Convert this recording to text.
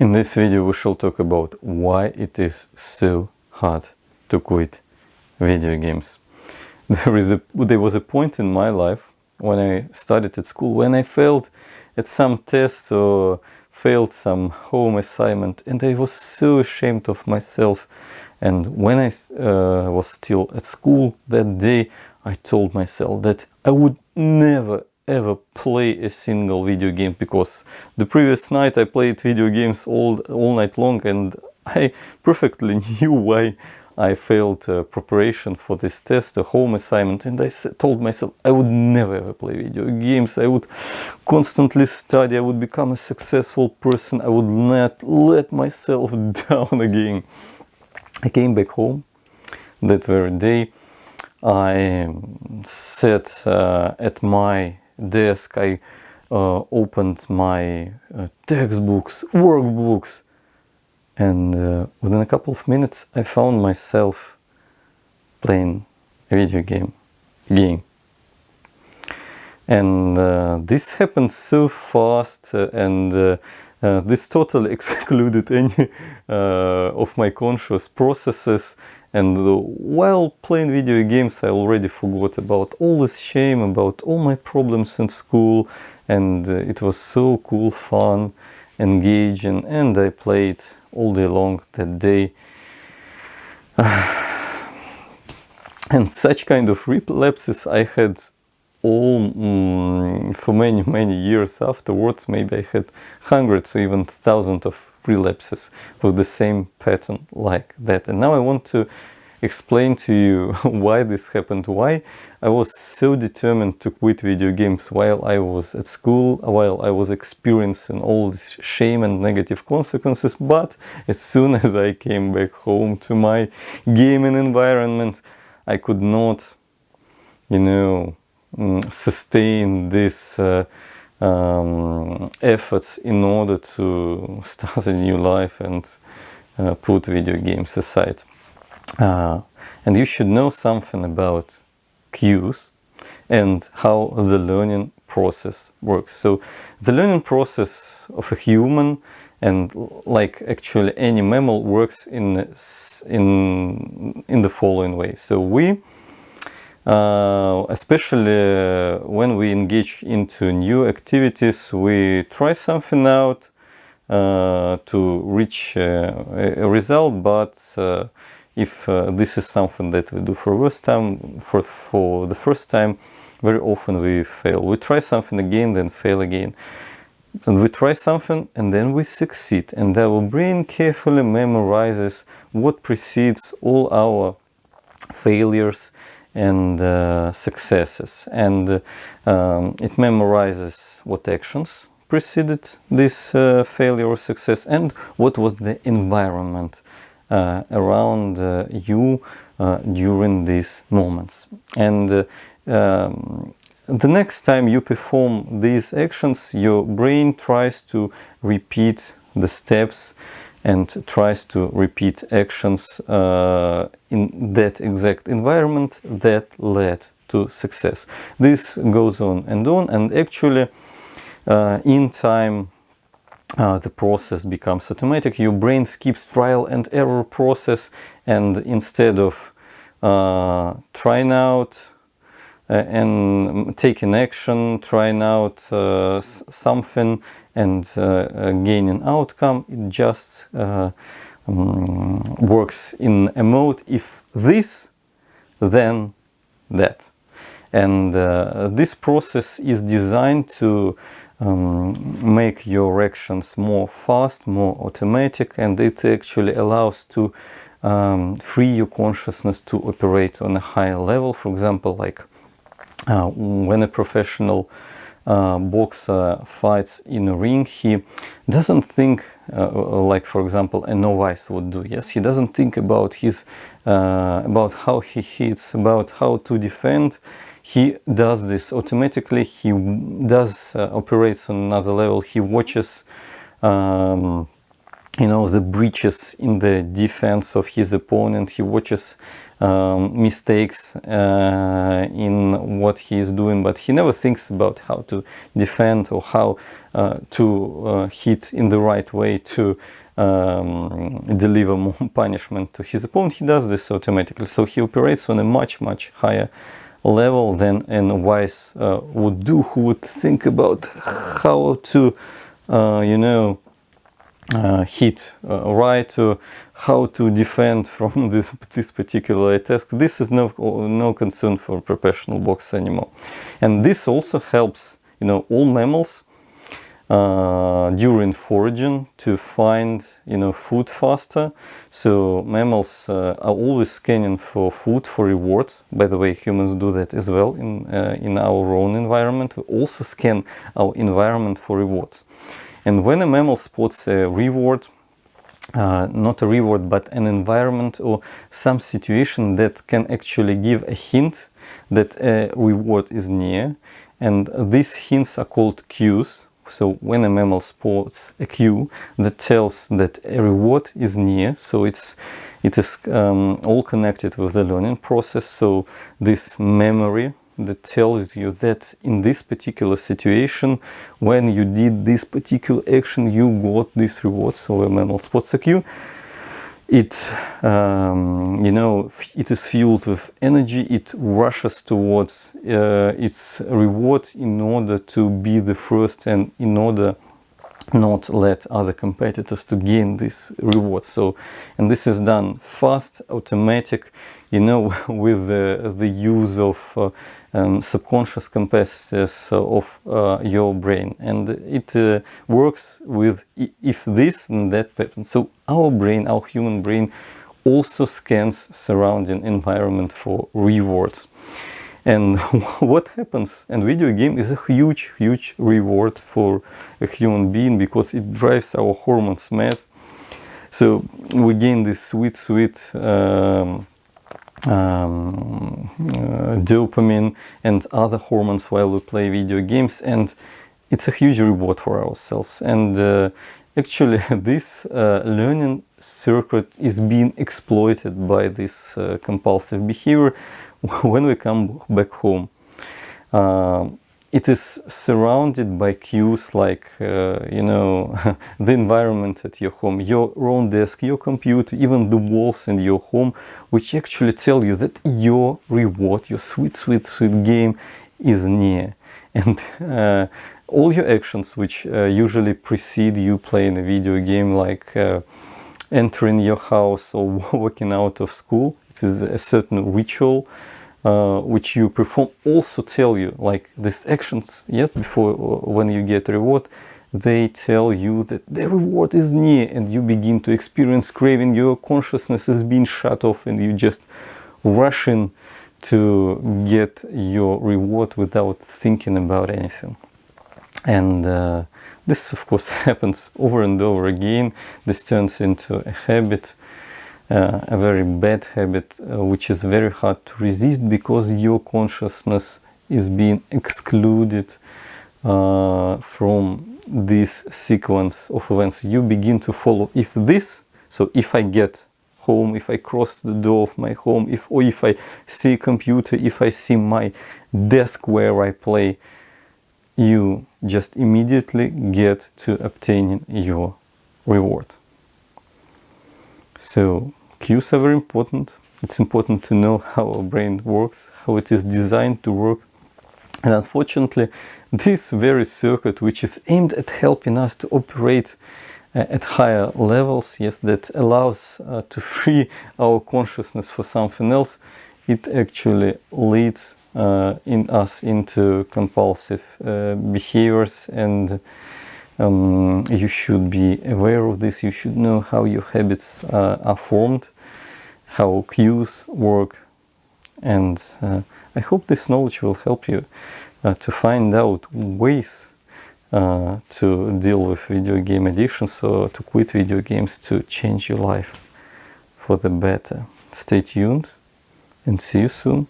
In this video we shall talk about why it is so hard to quit video games. There was a point in my life when I started at school when I failed at some test or failed some home assignment, and I was so ashamed of myself. And when I was still at school that day, I told myself that I would never ever play a single video game, because the previous night I played video games all night long, and I perfectly knew why I failed preparation for this test, a home assignment, and I told myself I would never ever play video games. I would constantly study, I would become a successful person, I would not let myself down again. I came back home that very day. I sat at my desk, I opened my textbooks, workbooks, and within a couple of minutes I found myself playing a video game again. And this happened so fast, and this totally excluded any of my conscious processes. And while playing video games, I already forgot about all this shame, about all my problems in school, and it was so cool, fun, engaging, and I played all day long that day. And such kind of relapses I had all for many years afterwards. Maybe I had hundreds or even thousands of relapses with the same pattern like that. And now I want to explain to you why this happened, why I was so determined to quit video games while I was at school, while I was experiencing all this shame and negative consequences. But as soon as I came back home to my gaming environment, I could not, sustain this efforts in order to start a new life and put video games aside. And you should know something about cues and how the learning process works. So the learning process of a human, and like actually any mammal, works in the following way. So we especially when we engage into new activities, we try something out to reach a result, but if this is something that we do for the first time, very often we fail. We try something again, then fail again. And we try something and then we succeed, and our brain carefully memorizes what precedes all our failures and successes, and it memorizes what actions preceded this failure or success, and what was the environment around you during these moments. And the next time you perform these actions, your brain tries to repeat the steps and tries to repeat actions in that exact environment that led to success. This goes on, and actually in time the process becomes automatic. Your brain skips trial and error process, and instead of trying out and taking action, trying out something and gaining outcome, it just works in a mode: if this, then that. And this process is designed to make your actions more fast, more automatic, and it actually allows to free your consciousness to operate on a higher level. For example, like when a professional boxer fights in a ring, he doesn't think like, for example, a novice would do. Yes, he doesn't think about about how he hits, about how to defend. He does this automatically. He does operates on another level. He watches the breaches in the defense of his opponent. He watches mistakes in what he is doing, but he never thinks about how to defend or how to hit in the right way to deliver more punishment to his opponent. He does this automatically, so he operates on a much higher level than a wise would do, who would think about how to hit right, or how to defend from this particular task. This is no concern for professional boxers anymore. And this also helps all mammals during foraging to find food faster. So mammals are always scanning for food, for rewards. By the way, humans do that as well in our own environment. We also scan our environment for rewards. And when a mammal spots a reward, not a reward, but an environment or some situation that can actually give a hint that a reward is near, and these hints are called cues. So when a mammal spots a cue that tells that a reward is near, so it is all connected with the learning process. So this memory that tells you that in this particular situation, when you did this particular action, you got this reward. So a mammal spots a cue. It it is fueled with energy. It rushes towards its reward in order to be the first, and in order not let other competitors to gain this reward. So, and this is done fast, automatic, with the use of subconscious capacities of your brain, and it works with if this and that pattern. So our brain, our human brain, also scans surrounding environment for rewards. And what happens in video game is a huge reward for a human being, because it drives our hormones mad. So we gain this sweet dopamine and other hormones while we play video games, and it's a huge reward for ourselves. And actually this learning circuit is being exploited by this compulsive behavior when we come back home. It is surrounded by cues like, the environment at your home, your own desk, your computer, even the walls in your home, which actually tell you that your reward, your sweet game is near. And all your actions, which usually precede you playing a video game, like entering your house or walking out of school, it is a certain ritual which you perform, also tell you, like these actions, yes, before when you get a reward, they tell you that the reward is near, and you begin to experience craving. Your consciousness is being shut off, and you just rush in to get your reward without thinking about anything. And this, of course, happens over and over again. This turns into a habit. A very bad habit, which is very hard to resist, because your consciousness is being excluded from this sequence of events. You begin to follow if I get home, if I cross the door of my home, if I see a computer, if I see my desk where I play, you just immediately get to obtaining your reward. So cues are very important. It's important to know how our brain works, how it is designed to work. And unfortunately, this very circuit, which is aimed at helping us to operate at higher levels, yes, that allows to free our consciousness for something else, it actually leads in us into compulsive behaviors. And you should be aware of this. You should know how your habits are formed, how cues work, and I hope this knowledge will help you to find out ways to deal with video game addictions, or to quit video games, to change your life for the better. Stay tuned and see you soon.